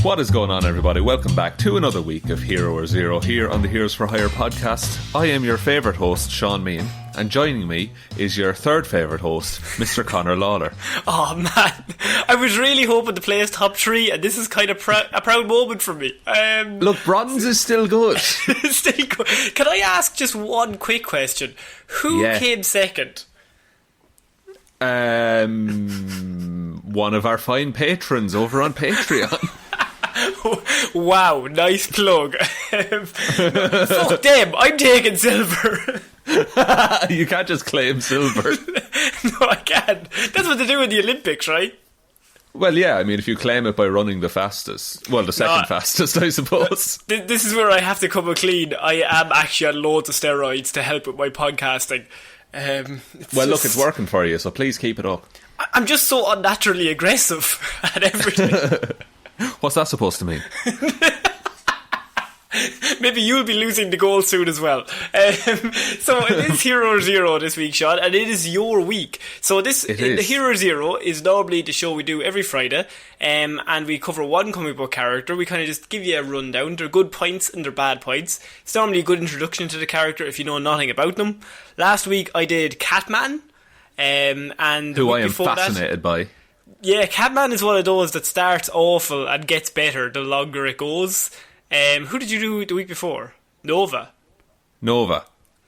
What is going on, everybody? Welcome back to another week of Hero or Zero here on the Heroes for Hire podcast. I am your favourite host, Shaun, and joining me is your third favourite host, Mr. Conor Lawler. Oh man, I was really hoping to place top 3, and this is kind of a proud moment for me. Look, bronze is still good. Still good. Can I ask just one quick question? Who came second? One of our fine patrons over on Patreon. Wow, nice plug. Fuck them, I'm taking silver. You can't just claim silver. No, I can't. That's what they do in the Olympics, right? Well, yeah, I mean, if you claim it by running the fastest, well, the second fastest, I suppose. This is where I have to come clean. I am actually on loads of steroids to help with my podcasting. Look, it's working for you, so please keep it up. I'm just so unnaturally aggressive at everything. What's that supposed to mean? Maybe you'll be losing the goal soon as well. So it is Hero Zero this week, Shaun, and it is your week. So the Hero Zero is normally the show we do every Friday, and we cover one comic book character. We kind of just give you a rundown. They're good points and they're bad points. It's normally a good introduction to the character if you know nothing about them. Last week I did Catman, and who I am fascinated by. Yeah, Catman is one of those that starts awful and gets better the longer it goes. Who did you do the week before? Nova.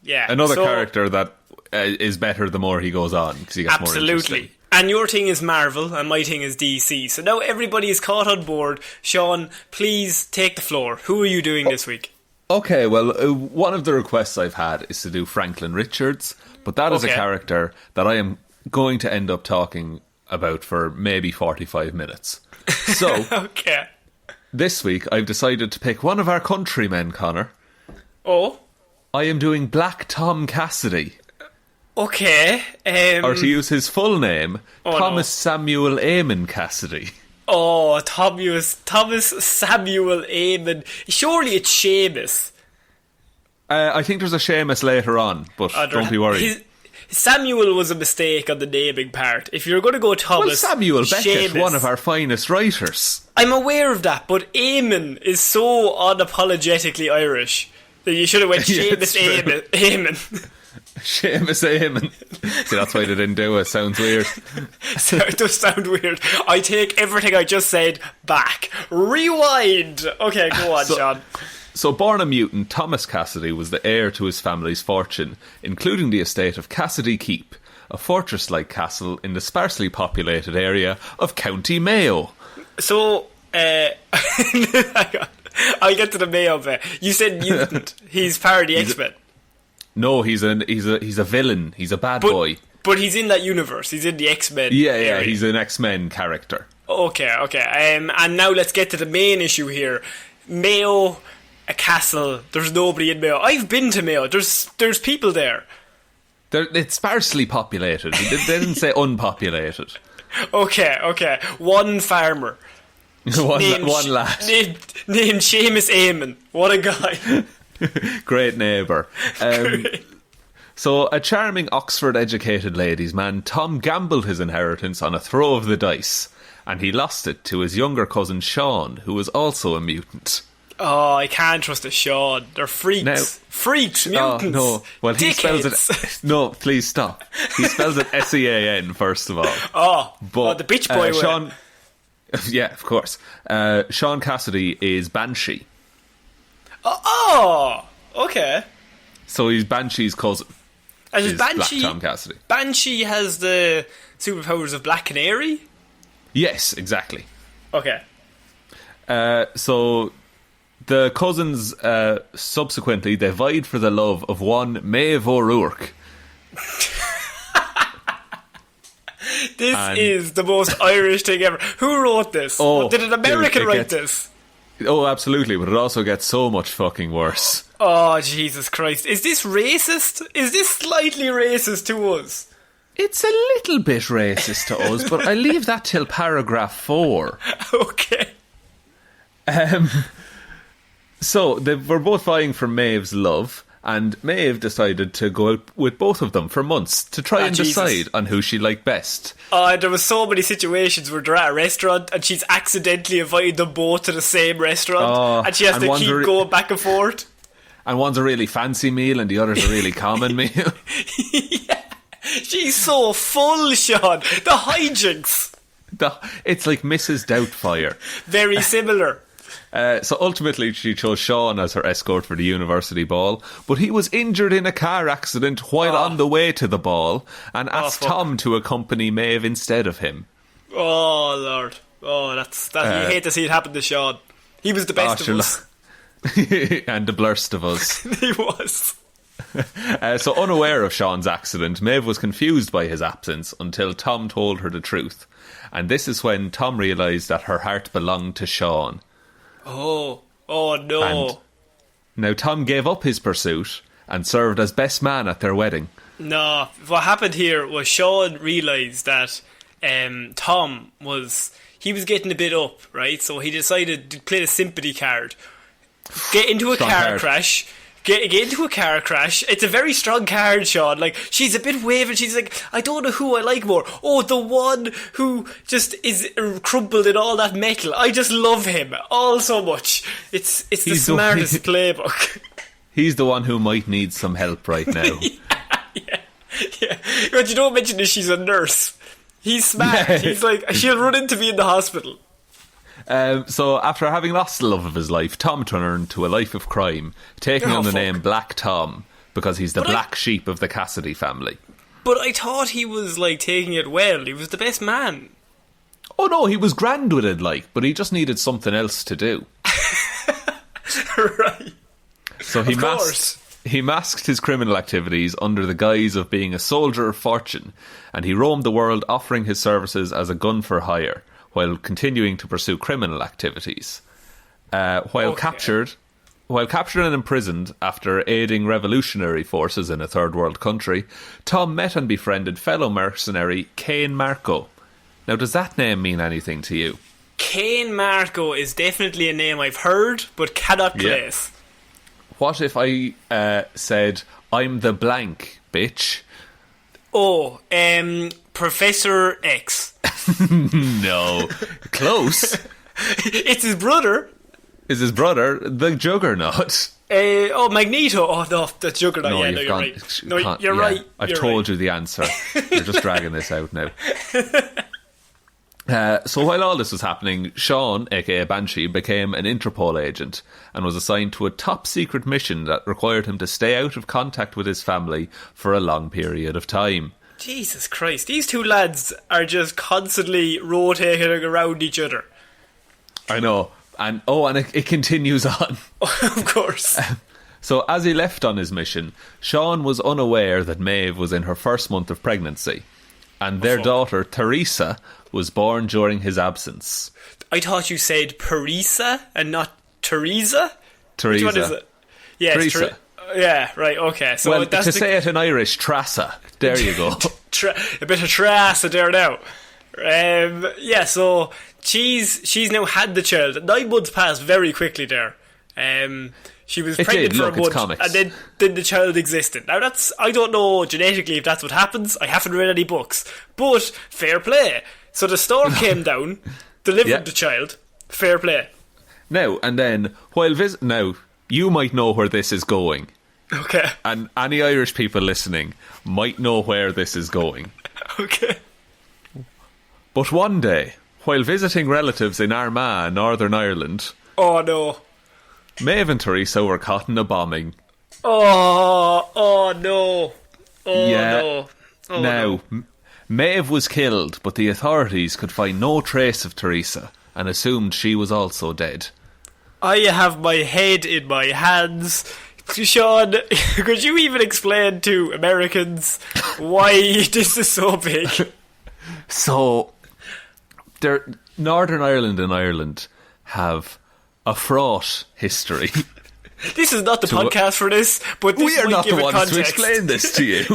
Yeah. Another character that is better the more he goes on, because he gets more interesting. And your thing is Marvel and my thing is DC. So now everybody is caught on board. Shaun, please take the floor. Who are you doing this week? Okay, well, one of the requests I've had is to do Franklin Richards, but that is a character that I am going to end up talking about for maybe 45 minutes. So, this week I've decided to pick one of our countrymen, Conor. Oh? I am doing Black Tom Cassidy. Okay. Or to use his full name, Thomas Samuel Eamon Cassidy. Oh, Thomas Samuel Eamon. Surely it's Seamus. I think there's a Seamus later on, but don't be worried. Samuel was a mistake on the naming part. If you're going to go Thomas... Well, Samuel Beckett, Seamus, one of our finest writers. I'm aware of that, but Eamon is so unapologetically Irish that you should have went Seamus Eamon. Seamus Eamon. See, that's why they didn't do it. Sounds weird. So it does sound weird. I take everything I just said back. Rewind. Okay, go on, Shaun. So, born a mutant, Thomas Cassidy was the heir to his family's fortune, including the estate of Cassidy Keep, a fortress-like castle in the sparsely populated area of County Mayo. So, I'll get to the Mayo bit. You said mutant. He's part of the X-Men. No, he's a villain. He's a bad boy. But he's in that universe. He's in the X-Men. Yeah, he's an X-Men character. Okay. And now let's get to the main issue here. Mayo, a castle. There's nobody in Mayo. I've been to Mayo. There's people there. It's sparsely populated. They didn't say unpopulated. Okay. One farmer. one lad. Named Seamus Eamon. What a guy. Great neighbour. So, a charming Oxford-educated ladies' man, Tom gambled his inheritance on a throw of the dice, and he lost it to his younger cousin Shaun, who was also a mutant. Oh, I can't trust a Shaun. They're freaks. Freaks, mutants. Oh, no. Well, he spells it... No, please stop. He spells it S-E-A-N, first of all. The Beach Boy way. Shaun... Yeah, of course. Shaun Cassidy is Banshee. Oh, okay. So he's Banshee's cousin. Is Black Tom Cassidy. Banshee has the superpowers of Black Canary? Yes, exactly. Okay. So the cousins subsequently they vied for the love of one Maeve O'Rourke. This is the most Irish thing ever. Who wrote this? Did an American write this? Oh, absolutely, but it also gets so much fucking worse. Oh, Jesus Christ. Is this racist? Is this slightly racist to us? It's a little bit racist to us, but I leave that till paragraph 4. Okay. So, they were both vying for Maeve's love, And Maeve decided to go out with both of them for months to try and decide on who she liked best. There was so many situations where they're at a restaurant and she's accidentally invited them both to the same restaurant, and she has to keep going back and forth. And one's a really fancy meal and the other's a really common meal. Yeah. She's so full, Shaun. The hijinks. It's like Mrs. Doubtfire. Very similar. So ultimately she chose Shaun as her escort for the university ball, but he was injured in a car accident while on the way to the ball and asked Tom to accompany Maeve instead of him. Oh, Lord. Oh, that's you hate to see it happen to Shaun. He was the best of us. And the blurst of us. He was. So unaware of Shaun's accident, Maeve was confused by his absence until Tom told her the truth. And this is when Tom realised that her heart belonged to Shaun. Oh no. And now Tom gave up his pursuit and served as best man at their wedding. No, what happened here was Shaun realised that Tom was getting a bit up, right? So he decided to play the sympathy card. Get into a car crash. Get into a car crash. It's a very strong card, Shaun. Like, she's a bit waving. She's like, I don't know who I like more. Oh, the one who just is crumpled in all that metal. I just love him all so much. It's the smartest playbook. He's the one who might need some help right now. Yeah. But you don't mention that she's a nurse. He's smart. Yeah. He's like, she'll run into me in the hospital. So after having lost the love of his life, Tom turned to a life of crime, taking on the name Black Tom because he's the black sheep of the Cassidy family. But I thought he was like taking it well. He was the best man. Oh no, he was grand with it, like, but he just needed something else to do. Right. So he masked his criminal activities under the guise of being a soldier of fortune, and he roamed the world offering his services as a gun for hire, while continuing to pursue criminal activities. While captured and imprisoned after aiding revolutionary forces in a third world country, Tom met and befriended fellow mercenary Cain Marco. Now, does that name mean anything to you? Cain Marco is definitely a name I've heard, but cannot place. What if I said, I'm the blank, bitch? Oh, Professor X. No. Close. It's his brother. Is his brother the Juggernaut? Magneto. Oh, no, the Juggernaut. No, you're right. No, you're right. I've told you the answer. You're just dragging this out now. So while all this was happening, Shaun, aka Banshee, became an Interpol agent and was assigned to a top-secret mission that required him to stay out of contact with his family for a long period of time. Jesus Christ, these two lads are just constantly rotating around each other. I know. And it continues on. Of course. So as he left on his mission, Shaun was unaware that Maeve was in her first month of pregnancy, and their daughter, Teresa, was born during his absence. I thought you said Parisa and not Teresa? Teresa. Which one is it? Yeah, Teresa. Yeah, right, okay. So that's to say it in Irish, Trassa. There you go. A bit of Trassa there now. So she's now had the child. 9 months passed very quickly there. She was pregnant for a month, and then the child existed. Now I don't know genetically if that's what happens. I haven't read any books, but fair play. So the storm came down, delivered the child. Fair play. Now and then, now you might know where this is going. Okay. And any Irish people listening might know where this is going. Okay. But one day, while visiting relatives in Armagh, Northern Ireland... Oh no. Maeve and Teresa were caught in a bombing. Oh no. No. Now, Maeve was killed, but the authorities could find no trace of Teresa and assumed she was also dead. I have my head in my hands. Shaun, could you even explain to Americans why this is so big? So, Northern Ireland and Ireland have a fraught history. This is not the podcast for this, but this we are might not give the ones context. to explain this to you.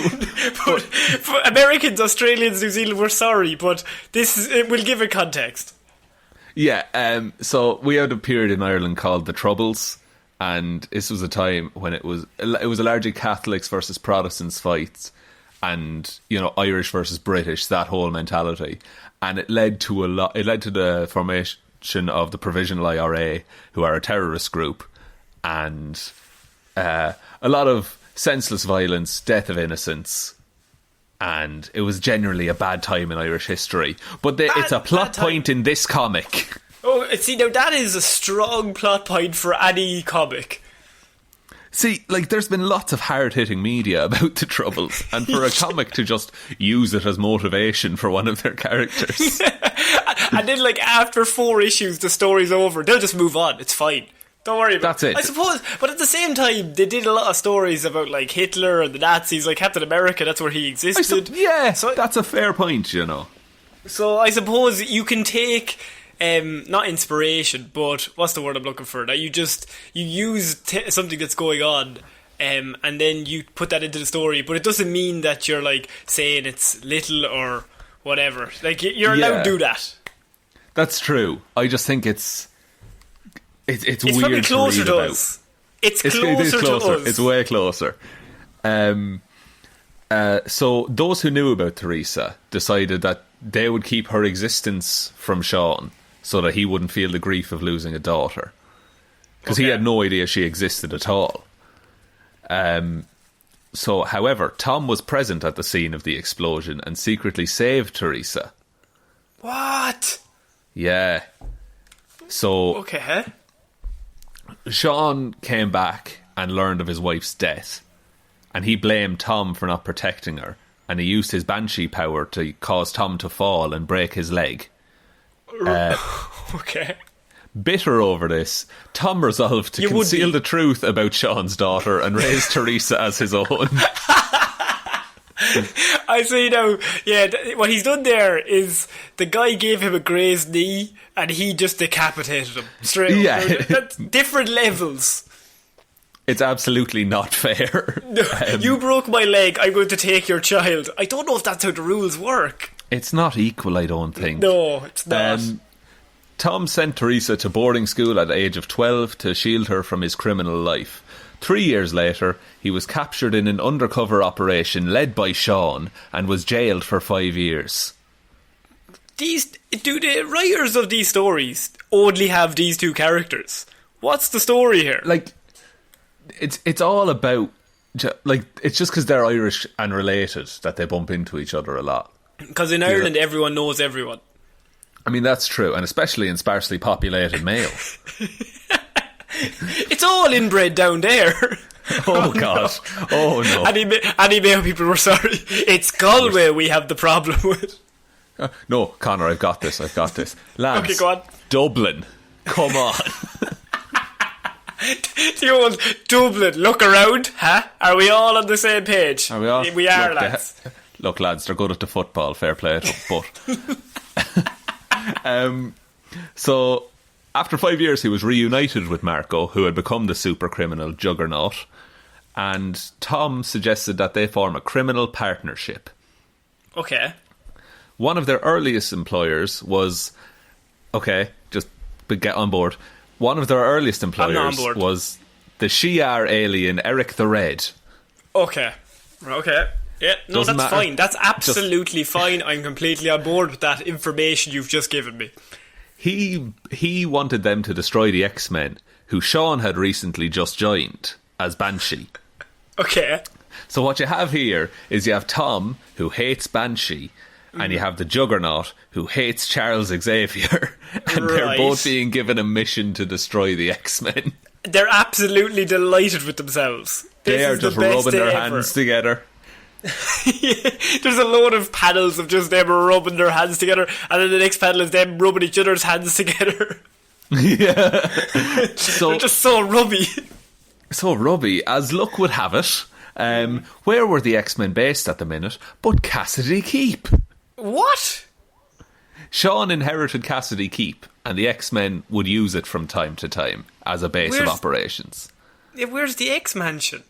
but for Americans, Australians, New Zealand, we're sorry, but it will give a context. Yeah, so we had a period in Ireland called the Troubles, and this was a time when it was a largely Catholics versus Protestants fight, and Irish versus British, that whole mentality, and it led to the formation of the Provisional IRA, who are a terrorist group, and a lot of senseless violence, death of innocents, and it was generally a bad time in Irish history. But it's a plot point in this comic. Oh, see, now that is a strong plot point for any comic. See, there's been lots of hard-hitting media about the Troubles, and for a comic to just use it as motivation for one of their characters. And then, after 4 issues, the story's over. They'll just move on. It's fine. Don't worry about it. I suppose, but at the same time, they did a lot of stories about, Hitler and the Nazis, Captain America, that's where he existed. So that's a fair point, So I suppose you can take... not inspiration, but what's the word I'm looking for? That you use something that's going on, and then you put that into the story. But it doesn't mean that you're saying it's little or whatever. You're allowed to do that. That's true. I just think it's weird probably closer to read to about. us. It is closer to us. It's way closer. So those who knew about Teresa decided that they would keep her existence from Shaun, so that he wouldn't feel the grief of losing a daughter. Because he had no idea she existed at all. However, Tom was present at the scene of the explosion and secretly saved Teresa. What? Yeah. So... Okay. Shaun came back and learned of his wife's death, and he blamed Tom for not protecting her, and he used his banshee power to cause Tom to fall and break his leg. Okay. Bitter over this, Tom resolved to conceal the truth about Shaun's daughter and raise Teresa as his own. I see now. Yeah, what he's done there is the guy gave him a grazed knee and he just decapitated him straight. Yeah, that's different levels. It's absolutely not fair. You broke my leg, I'm going to take your child. I don't know if that's how the rules work. It's not equal, I don't think. No, it's not. Tom sent Teresa to boarding school at the age of 12 to shield her from his criminal life. 3 years later, he was captured in an undercover operation led by Shaun and was jailed for 5 years. Do the writers of these stories only have these 2 characters? What's the story here? It's all about... it's just because they're Irish and related that they bump into each other a lot. Because in Ireland, everyone knows everyone. I mean, that's true, and especially in sparsely populated Mayo. It's all inbred down there. Oh, God. No. Oh, no. Any Mayo people were sorry. It's Galway we have the problem with. No, Conor, I've got this. Lads, okay, go on. Dublin, come on. The old Dublin, look around, huh? Are we all on the same page? Are we all? We are, lads. Look, lads, they're good at the football, fair play to them, but... so, after 5 years, he was reunited with Marco, who had become the super criminal Juggernaut, and Tom suggested that they form a criminal partnership. Okay. One of their earliest employers was... Okay, just get on board. One of their earliest employers was the Shi'ar alien Eric the Red. Okay. Yeah, no, that's fine. That's absolutely fine. I'm completely on board with that information you've just given me. He wanted them to destroy the X-Men, who Shaun had recently just joined as Banshee. Okay. So what you have here is you have Tom, who hates Banshee, and you have the Juggernaut, who hates Charles Xavier, and they're both being given a mission to destroy the X-Men. They're absolutely delighted with themselves. They are just rubbing their hands together. Yeah, there's a load of panels of just them rubbing their hands together, and then the next panel is them rubbing each other's hands together. Yeah. They're just so rubby. So rubby. As luck would have it, where were the X-Men based at the minute but Cassidy Keep? What? Shaun inherited Cassidy Keep, and the X-Men would use it from time to time as a base of operations. Where's the X-Mansion?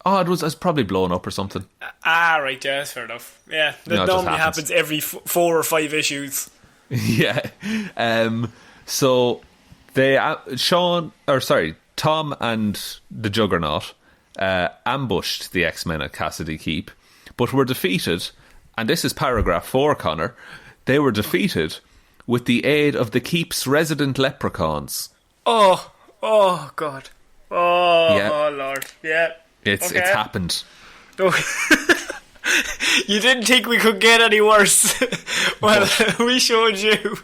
Oh, it was probably blown up or something. Right, yeah, that's fair enough. Yeah, that normally happens every 4 or 5 issues. Yeah. So Tom Tom and the Juggernaut ambushed the X-Men at Cassidy Keep, but were defeated, and this is paragraph 4, Conor, they were defeated with the aid of the Keep's resident leprechauns. Oh God. Oh Lord. Yeah. It's happened. Oh. You didn't think we could get any worse. Well, we showed you.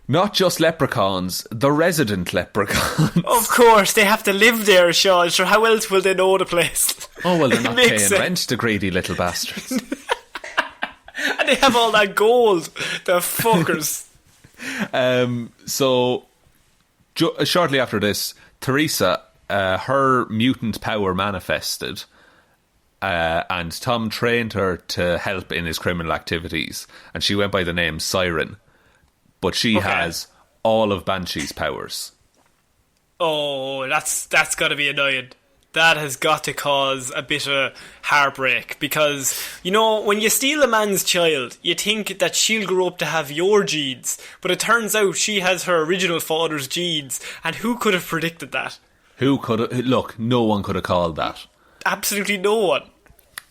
Not just leprechauns, the resident leprechauns. Of course, they have to live there, Shaun. So how else will they know the place? Oh, well, they're not paying rent, the greedy little bastards. And they have all that gold, the fuckers. So, shortly after this, Teresa, her mutant power manifested, and Tom trained her to help in his criminal activities, and she went by the name Siren. But she has all of Banshee's powers. Oh, that's got to be annoying. That has got to cause a bit of heartbreak, because, you know, when you steal a man's child, you think that she'll grow up to have your genes, but it turns out she has her original father's genes, and who could have predicted that? Look, no one could have called that. Absolutely no one.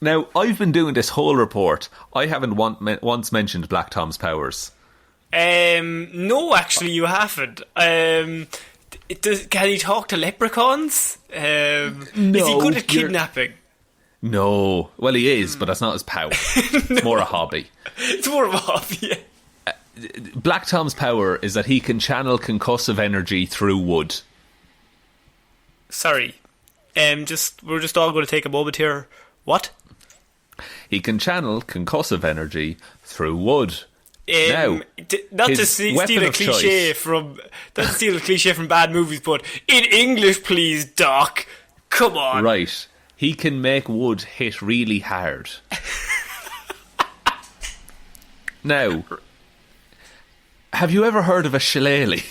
Now, I've been doing this whole report. I haven't once mentioned Black Tom's powers. No, actually, you haven't. Can he talk to leprechauns? No. Is he good at kidnapping? No. Well, he is, but that's not his power. It's more a hobby. It's more of a hobby, yeah. Black Tom's power is that he can channel concussive energy through wood. Sorry. We're just all going to take a moment here. What? He can channel concussive energy through wood. Now, not to steal a cliche from bad movies, but in English, please, Doc. Come on. Right. He can make wood hit really hard. Now, have you ever heard of a shillelagh?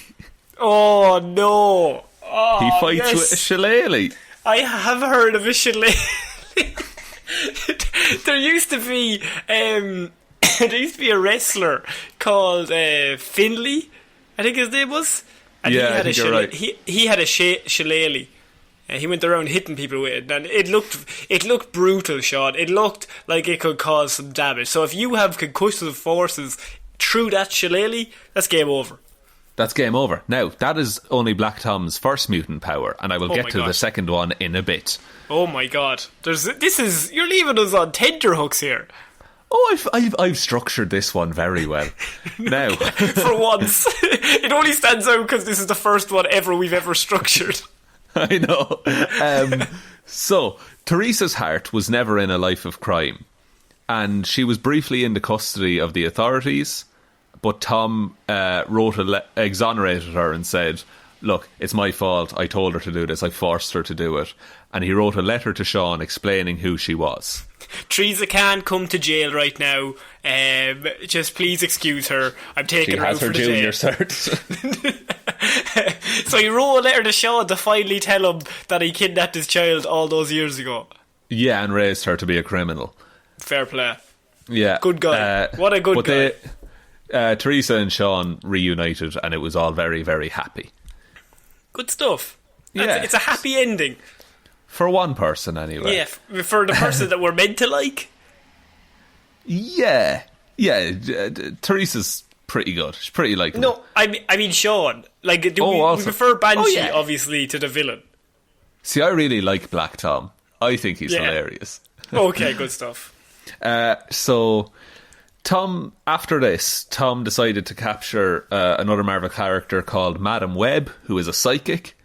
Oh, no. Oh, he fights with a shillelagh. I have heard of a shillelagh. There used to be a wrestler called Finlay, I think his name was. And yeah, I think you're right. He had a shillelagh. He went around hitting people with it, and it looked brutal, Shaun. It looked like it could cause some damage. So if you have concussive forces through that shillelagh, that's game over. That's game over. Now, that is only Black Tom's first mutant power, and I will get to the second one in a bit. Oh my God! You're leaving us on tenterhooks here. Oh, I've structured this one very well. Now, for once, it only stands out because this is the first one we've ever structured. I know. So, Teresa's heart was never in a life of crime, and she was briefly in the custody of the authorities. But Tom exonerated her and said, "Look, it's my fault. I told her to do this. I forced her to do it." And he wrote a letter to Shaun explaining who she was. Teresa can't come to jail right now. Just please excuse her. I'm taking her out for the day. She has her junior cert. So he wrote a letter to Shaun to finally tell him that he kidnapped his child all those years ago. Yeah, and raised her to be a criminal. Fair play. Yeah. Good guy. What a good guy. Teresa and Shaun reunited, and it was all very, very happy. Good stuff. It's a happy ending. For one person, anyway. Yeah, for the person that we're meant to like. Yeah. Teresa's pretty good. She's pretty likable. No, I mean Shaun. Like, we prefer Banshee, obviously, to the villain. See, I really like Black Tom. I think he's hilarious. Okay, good stuff. So, after this, Tom decided to capture another Marvel character called Madam Web, who is a psychic,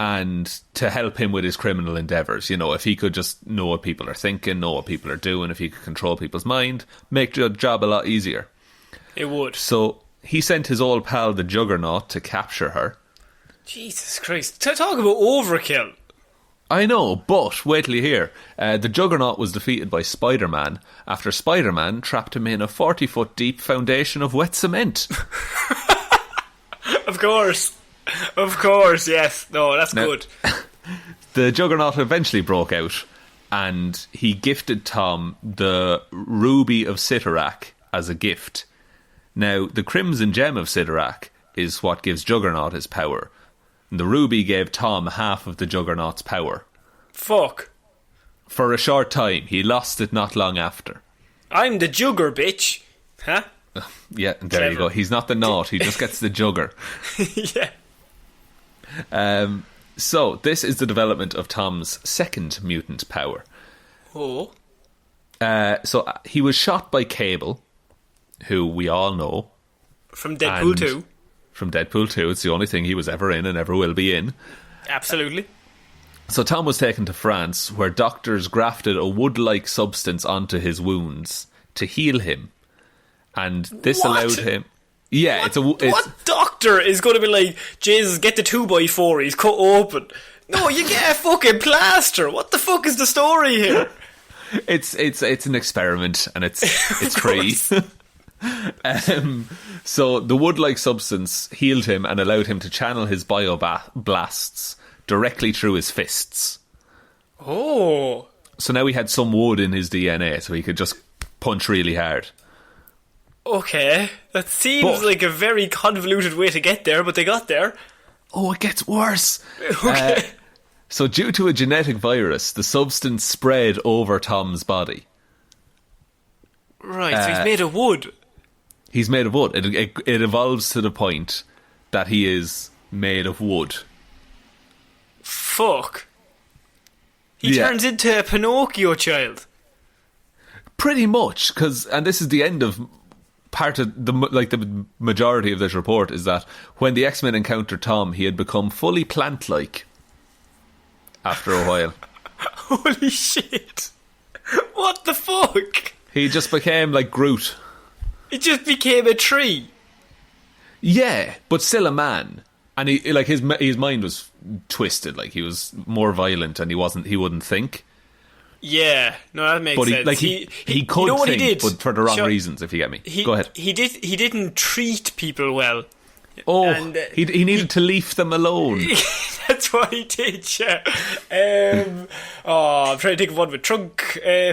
and to help him with his criminal endeavours. You know, if he could just know what people are thinking, know what people are doing, if he could control people's mind, make the job a lot easier. It would. So he sent his old pal, the Juggernaut, to capture her. Jesus Christ. Talk about overkill. I know, but wait till you hear. The Juggernaut was defeated by Spider-Man after Spider-Man trapped him in a 40-foot deep foundation of wet cement. Of course. Of course, yes. No, that's good. The Juggernaut eventually broke out, and he gifted Tom the Ruby of Cyttorak as a gift. Now, the Crimson Gem of Cyttorak is what gives Juggernaut his power. And the ruby gave Tom half of the Juggernaut's power. Fuck. For a short time. He lost it not long after. I'm the Jugger, bitch. Huh? Yeah, and there you go. He's not the Naut, he just gets the Jugger. Yeah. So, this is the development of Tom's second mutant power. Oh. So, he was shot by Cable, who we all know. From Deadpool 2. From Deadpool 2. It's the only thing he was ever in and ever will be in. Absolutely. So Tom was taken to France, where doctors grafted a wood-like substance onto his wounds to heal him. And this allowed him... Yeah, what doctor is going to be like, Jesus, get the 2x4, he's cut open. No, you get a fucking plaster. What the fuck is the story here? It's an experiment, and it's free. So the wood-like substance healed him and allowed him to channel his bioblasts directly through his fists. Oh. So now he had some wood in his DNA, so he could just punch really hard. Okay, that seems like a very convoluted way to get there, but they got there. Oh, it gets worse. Okay. So due to a genetic virus, the substance spread over Tom's body. Right, so he's made of wood. He's made of wood. It evolves to the point that he is made of wood. Fuck. He turns into a Pinocchio child. Pretty much, and this is the end of part of the majority of this report, is that when the X-Men encountered Tom, he had become fully plant-like after a while. Holy shit. What the fuck? He just became like Groot. He just became a tree. Yeah, but still a man. And his mind was twisted. Like, he was more violent, and he wouldn't think. Yeah, no, that makes sense. Like he could you know what think, he did? but for the wrong reasons. If you get me, go ahead. He didn't treat people well. Oh, and, he needed to leave them alone. That's what he did. Yeah. I'm trying to think of one with Trunk. He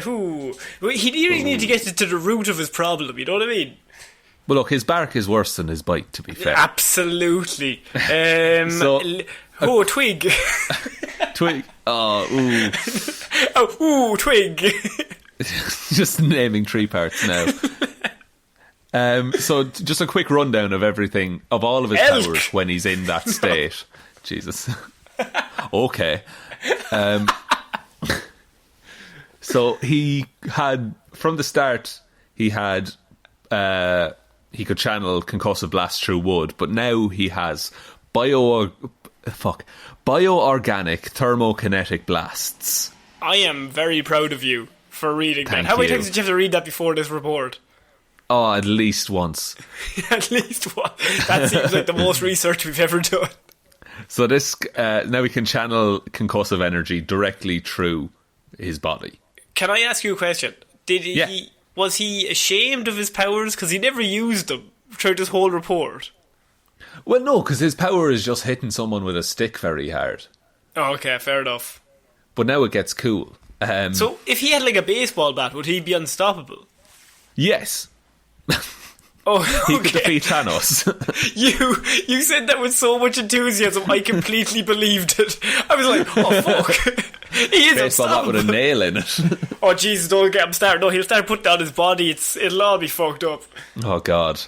really needed to get to the root of his problem. You know what I mean? Well, look, his bark is worse than his bite, to be fair. Absolutely. Twig. Twig. Oh, ooh. Oh, ooh, Twig. Just naming tree parts now. So, just a quick rundown of everything, of all of his powers when he's in that state. Jesus. Okay. So, he had, from the start, he could channel concussive blasts through wood, but now he has bioorganic thermokinetic blasts. I am very proud of you for reading that. How many times did you have to read that before this report? Oh, at least once. At least once. That seems like the most research we've ever done. So this now we can channel concussive energy directly through his body. Can I ask you a question? Was he ashamed of his powers? Because he never used them throughout this whole report. Well, no, because his power is just hitting someone with a stick very hard. Oh, okay, fair enough. But now it gets cool. So if he had like a baseball bat, would he be unstoppable? Yes. Oh, okay. He could defeat Thanos. You said that with so much enthusiasm, I completely believed it. I was like, oh fuck, he is baseball bat with a nail in it. Oh Jesus, don't get him started. No, he'll start putting down his body. It'll all be fucked up. Oh god.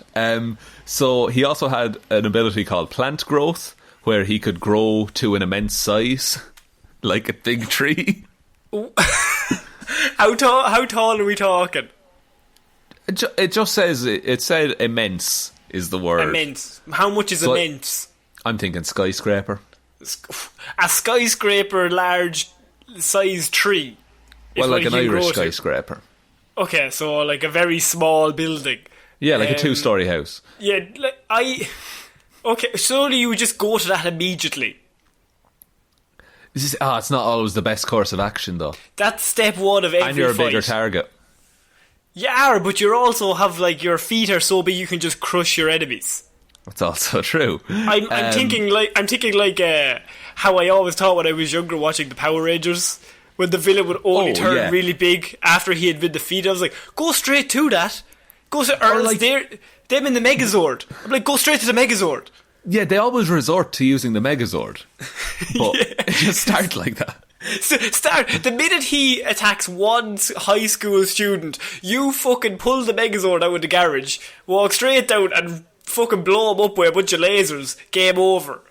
So he also had an ability called plant growth, where he could grow to an immense size, like a big tree. How tall are we talking? It just says, it said immense is the word. Immense. How much is immense? I'm thinking skyscraper. A skyscraper large size tree. Well, like an Irish skyscraper. Okay, so like a very small building. Yeah, like a 2-story house. Yeah, okay, surely you would just go to that immediately. It's not always the best course of action, though. That's step one of every fight. And you're a bigger target. You are, but you also have, like, your feet are so big you can just crush your enemies. That's also true. I'm thinking how I always thought when I was younger watching the Power Rangers, when the villain would only turn really big after he had been defeated. I was like, go straight to that. Them in the Megazord. I'm like, go straight to the Megazord. Yeah, they always resort to using the Megazord. But it just starts like that. So the minute he attacks one high school student, you fucking pull the Megazord out of the garage, walk straight down and fucking blow him up with a bunch of lasers. Game over.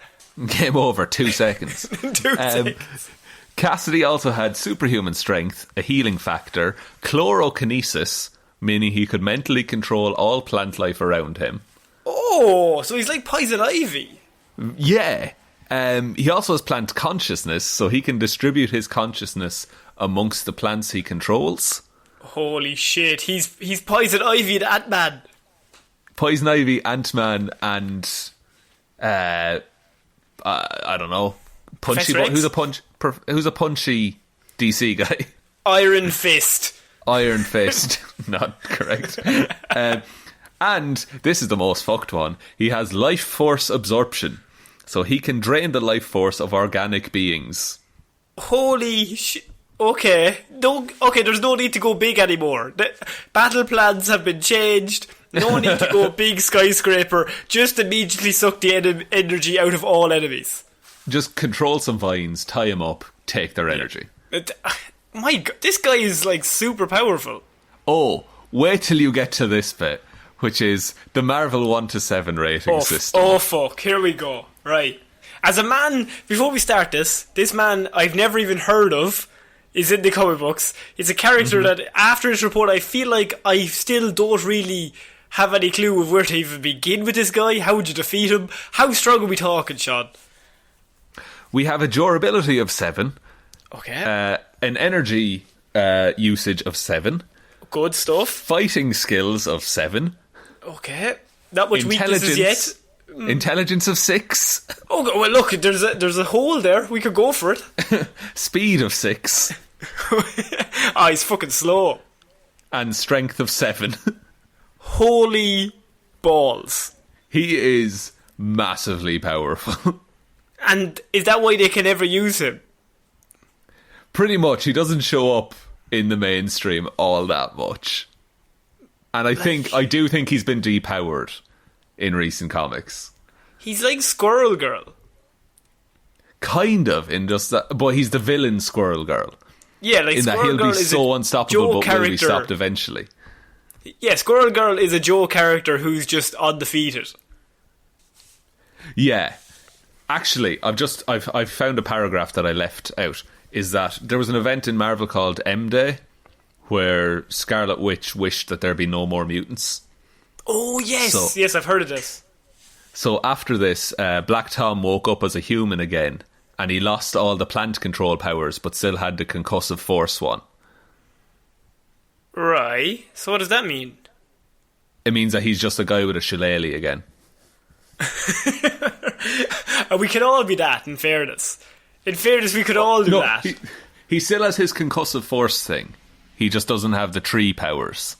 Game over, 2 seconds. 2 seconds. Cassidy also had superhuman strength, a healing factor, chlorokinesis, meaning he could mentally control all plant life around him. Oh, so he's like Poison Ivy. Yeah. He also has plant consciousness, so he can distribute his consciousness amongst the plants he controls. Holy shit, he's Poison Ivy and Ant-Man. Poison Ivy, Ant-Man, and I don't know, punchy. Who's a punchy DC guy? Iron Fist. Iron Fist, not correct. And this is the most fucked one. He has life force absorption. So he can drain the life force of organic beings. Holy shit. Okay. There's no need to go big anymore. The battle plans have been changed. No need to go big skyscraper. Just immediately suck the energy out of all enemies. Just control some vines, tie them up, take their energy. My God, this guy is like super powerful. Oh, wait till you get to this bit, which is the Marvel 1 to 7 rating system. Oh fuck, here we go. Right. As a man, before we start this man I've never even heard of is in the comic books. It's a character that, after this report, I feel like I still don't really have any clue of where to even begin with this guy. How would you defeat him? How strong are we talking, Shaun? We have a durability of 7. Okay. An energy usage of 7. Good stuff. Fighting skills of 7. Okay. Not much weaknesses yet. Intelligence of 6. Oh, well, look, there's a hole there. We could go for it. Speed of 6. He's fucking slow. And strength of 7. Holy balls. He is massively powerful. And is that why they can never use him? Pretty much. He doesn't show up in the mainstream all that much. And I do think he's been depowered in recent comics. He's like Squirrel Girl. Kind of, in just that, but he's the villain Squirrel Girl. Yeah, like in Squirrel that he'll Girl be is so a unstoppable, Joe but will be stopped eventually. Yeah, Squirrel Girl is a Joe character who's just undefeated. Yeah. Actually, I've found a paragraph that I left out. Is that there was an event in Marvel called M-Day where Scarlet Witch wished that there be no more mutants. Oh, yes. Yes, I've heard of this. So after this, Black Tom woke up as a human again, and he lost all the plant control powers, but still had the concussive force one. Right. So what does that mean? It means that he's just a guy with a shillelagh again. We can all be that, in fairness. In fairness, we could all do that. He still has his concussive force thing. He just doesn't have the tree powers.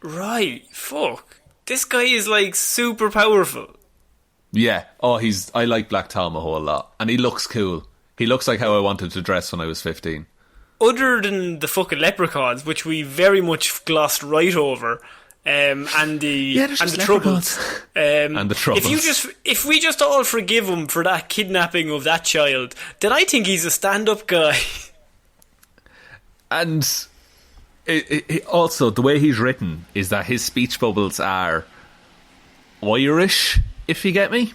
Right. Fuck. This guy is like super powerful. Yeah. Oh, I like Black Tom a whole lot. And he looks cool. He looks like how I wanted to dress when I was 15. Other than the fucking leprechauns, which we very much glossed right over, and the troubles. And the troubles. If we just all forgive him for that kidnapping of that child, then I think he's a stand-up guy. And also, the way he's written is that his speech bubbles are Irish, if you get me.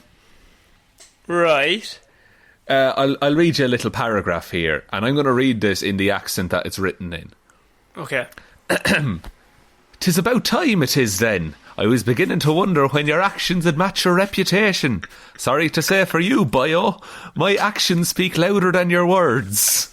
Right. I'll read you a little paragraph here, and I'm going to read this in the accent that it's written in. Okay. "'Tis about time it is then. I was beginning to wonder when your actions would match your reputation. Sorry to say for you, boyo, my actions speak louder than your words."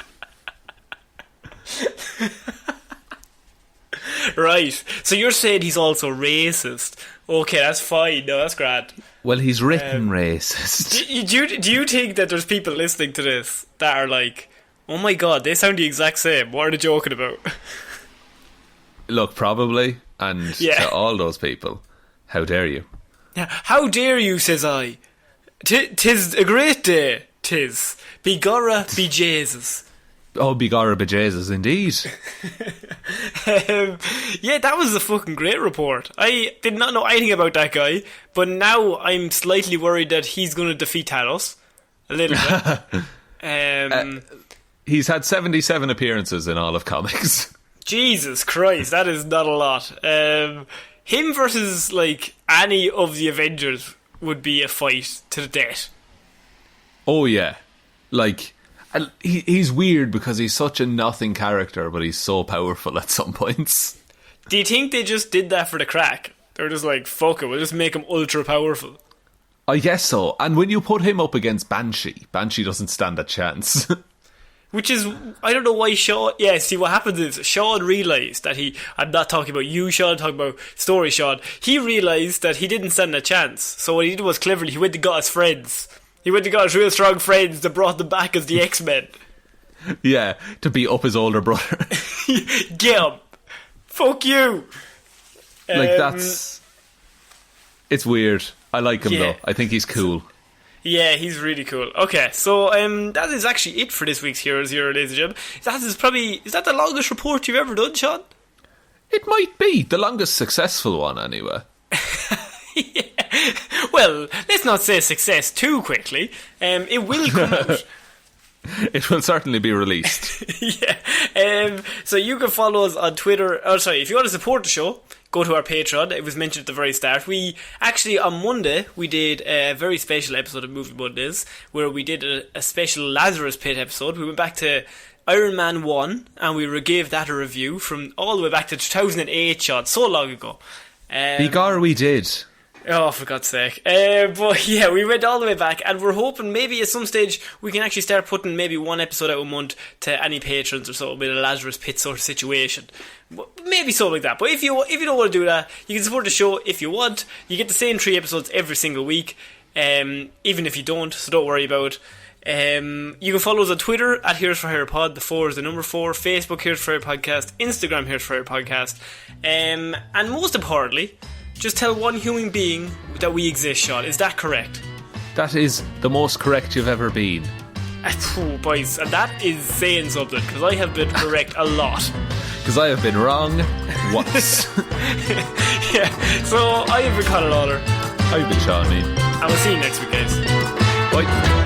Right. So you're saying he's also racist. Okay, that's fine. No, that's grand. Well, he's written racist. Do you think that there's people listening to this that are like, oh my god, they sound the exact same. What are they joking about? Look, probably. And to all those people, how dare you? How dare you, says I. 'Tis a great day, 'tis. Be gorra, be Jesus. Oh, Bigara Bejesus, indeed. Yeah, that was a fucking great report. I did not know anything about that guy, but now I'm slightly worried that he's going to defeat Thanos. A little bit. He's had 77 appearances in all of comics. Jesus Christ, that is not a lot. Him versus, like, any of the Avengers would be a fight to the death. Oh, yeah. Like... He's weird because he's such a nothing character, but he's so powerful at some points. Do you think they just did that for the crack? They're just like, fuck it, we'll just make him ultra powerful. I guess so. And when you put him up against Banshee doesn't stand a chance. Which is, I don't know why Shaun... Yeah, see, what happens is Shaun realised that I'm not talking about you, Shaun, I'm talking about Story Shaun. He realised that he didn't stand a chance. So what he did was cleverly, he went and got his friends. He went and got his real strong friends that brought them back as the X-Men. Yeah, to beat up his older brother. Get him. Fuck you. Like, that's... It's weird. I like him, though. I think he's cool. Yeah, he's really cool. Okay, so that is actually it for this week's Hero Zero, ladies and gentlemen. Is that the longest report you've ever done, Shaun? It might be. The longest successful one, anyway. Yeah. Well, let's not say success too quickly. It will come out. It will certainly be released. Yeah. So you can follow us on Twitter. Oh, sorry. If you want to support the show, go to our Patreon. It was mentioned at the very start. We actually, on Monday, we did a very special episode of Movie Mondays where we did a special Lazarus Pit episode. We went back to Iron Man 1 and we gave that a review from all the way back to 2008, Shaun. So long ago. Begar, we did. Oh, for God's sake. But yeah, we went all the way back and we're hoping maybe at some stage we can actually start putting maybe one episode out a month to any patrons or so with a Lazarus Pit sort of situation. Maybe something like that. But if you don't want to do that, you can support the show if you want. You get the same 3 episodes every single week, even if you don't, so don't worry about it. You can follow us on Twitter at Heroes for Hire Pod. The 4 is the number 4. Facebook Heroes for Hire Podcast. Instagram Heroes for Hire Podcast. And most importantly, just tell one human being that we exist, Shaun. Is that correct? That is the most correct you've ever been. Boys, and that is saying something, because I have been correct a lot. Because I have been wrong once. Yeah, so I have been Conor Lawler. I've been Shaun Mean. And we'll see you next week, guys. Bye.